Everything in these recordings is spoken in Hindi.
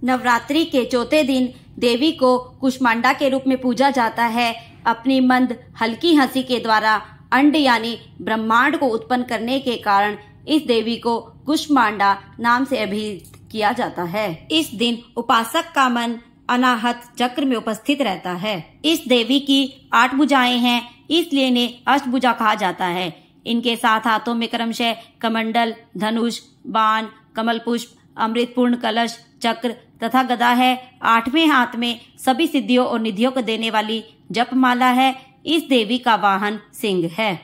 नवरात्रि के चौथे दिन देवी को कुष्मांडा के रूप में पूजा जाता है। अपनी मंद हल्की हंसी के द्वारा अंड यानी ब्रह्मांड को उत्पन्न करने के कारण इस देवी को कुष्मांडा नाम से अभिहित किया जाता है। इस दिन उपासक का मन अनाहत चक्र में उपस्थित रहता है। इस देवी की 8 भुजाएं हैं, इसलिए इन्हें अष्टभुजा कहा जाता है। इनके 7 हाथों में क्रमशः कमंडल, धनुष, बाण, कमल पुष्प, अमृतपूर्ण कलश, चक्र तथा गदा है। 8वें हाथ में सभी सिद्धियों और निधियों को देने वाली जपमाला है। इस देवी का वाहन सिंह है।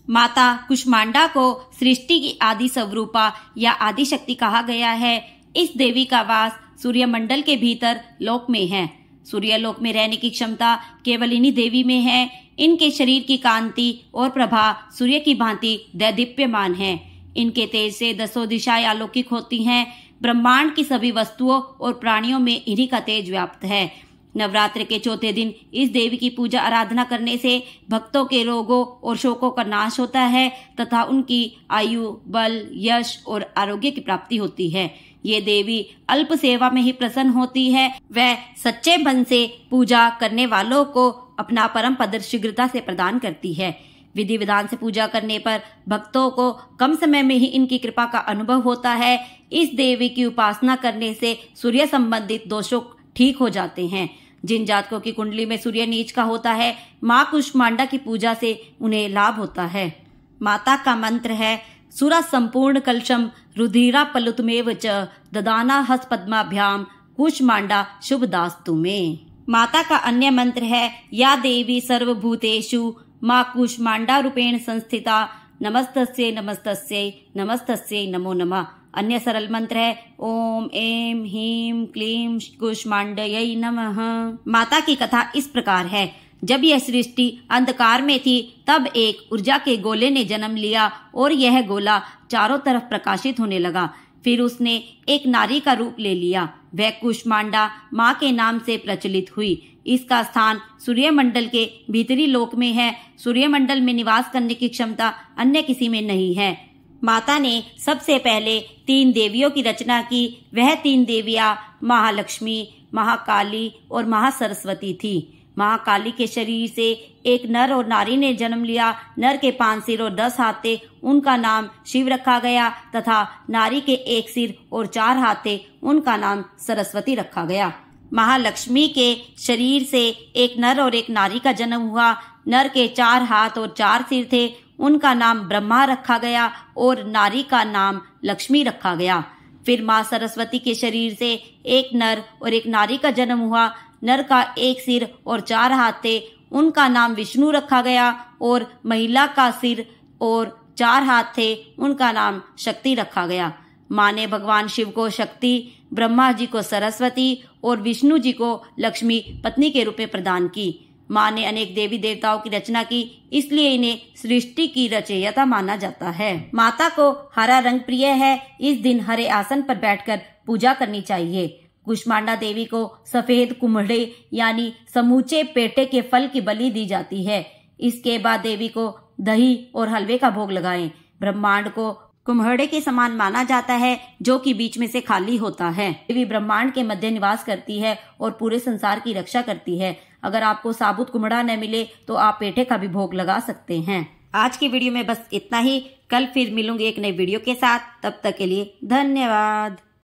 माता कुष्मांडा को सृष्टि की आदि स्वरूपा या आदि शक्ति कहा गया है। इस देवी का वास सूर्यमंडल के भीतर लोक में है। सूर्यलोक में रहने की क्षमता केवल इन्हीं देवी में है। इनके शरीर की कांति और प्रभा सूर्य की भांति दैदीप्यमान है। इनके तेज से 10 दिशाएं अलौकिक होती हैं। ब्रह्मांड की सभी वस्तुओं और प्राणियों में इन्हीं का तेज व्याप्त है। नवरात्र के चौथे दिन इस देवी की पूजा आराधना करने से भक्तों के रोगों और शोकों का नाश होता है तथा उनकी आयु, बल, यश और आरोग्य की प्राप्ति होती है। ये देवी अल्प सेवा में ही प्रसन्न होती है। वह सच्चे मन से पूजा करने वालों को अपना परम पद शीघ्रता से प्रदान करती है। विधि विधान से पूजा करने पर भक्तों को कम समय में ही इनकी कृपा का अनुभव होता है। इस देवी की उपासना करने से सूर्य संबंधित दोषों ठीक हो जाते हैं। जिन जातकों की कुंडली में सूर्य नीच का होता है, माँ कुष्मांडा की पूजा से उन्हें लाभ होता है। माता का मंत्र है सुरा संपूर्ण कलशम रुधिरा पलुतमेव च ददाना हस्त पद्माभ्याम कुष्मांडा शुभदास्तु में। माता का अन्य मंत्र है या देवी सर्वभूतेषु माँ कुष्मांडा रूपेण संस्थिता नमस्तस्यै नमस्तस्यै नमस्तस्यै नमो नमः। अन्य सरल मंत्र है ओम ऐं ह्रीं क्लीं कुष्मांडयै नमः। माता की कथा इस प्रकार है। जब यह सृष्टि अंधकार में थी तब एक ऊर्जा के गोले ने जन्म लिया और यह गोला चारों तरफ प्रकाशित होने लगा। फिर उसने एक नारी का रूप ले लिया। वह कुष्मांडा माँ के नाम से प्रचलित हुई। इसका स्थान सूर्यमंडल के भीतरी लोक में है। सूर्यमंडल में निवास करने की क्षमता अन्य किसी में नहीं है। माता ने सबसे पहले 3 देवियों की रचना की। वह 3 देवियां महालक्ष्मी, महाकाली और महासरस्वती थी। महाकाली के शरीर से एक नर और नारी ने जन्म लिया। नर के 5 सिर और 10 हाथ थे, उनका नाम शिव रखा गया तथा नारी के 1 सिर और 4 हाथ थे, उनका नाम सरस्वती रखा गया। महालक्ष्मी के शरीर से एक नर और एक नारी का जन्म हुआ। नर के 4 हाथ और 4 सिर थे, उनका नाम ब्रह्मा रखा गया और नारी का नाम लक्ष्मी रखा गया। फिर माँ सरस्वती के शरीर से एक नर और एक नारी का जन्म हुआ। नर का 1 सिर और 4 हाथ थे, उनका नाम विष्णु रखा गया और महिला का सिर और 4 हाथ थे, उनका नाम शक्ति रखा गया। माँ ने भगवान शिव को शक्ति, ब्रह्मा जी को सरस्वती और विष्णु जी को लक्ष्मी पत्नी के रूप में प्रदान की। माँ ने अनेक देवी देवताओं की रचना की, इसलिए इन्हें सृष्टि की रचयिता माना जाता है। माता को हरा रंग प्रिय है। इस दिन हरे आसन पर बैठकर पूजा करनी चाहिए। कुष्मांडा देवी को सफेद कुम्हड़े यानी समूचे पेटे के फल की बलि दी जाती है। इसके बाद देवी को दही और हलवे का भोग लगाएं। ब्रह्मांड को कुम्हड़े के समान माना जाता है, जो कि बीच में से खाली होता है। देवी ब्रह्मांड के मध्य निवास करती है और पूरे संसार की रक्षा करती है। अगर आपको साबुत कुम्हड़ा न मिले तो आप पेठे का भी भोग लगा सकते हैं। आज की वीडियो में बस इतना ही। कल फिर मिलूंगी एक नई वीडियो के साथ। तब तक के लिए धन्यवाद।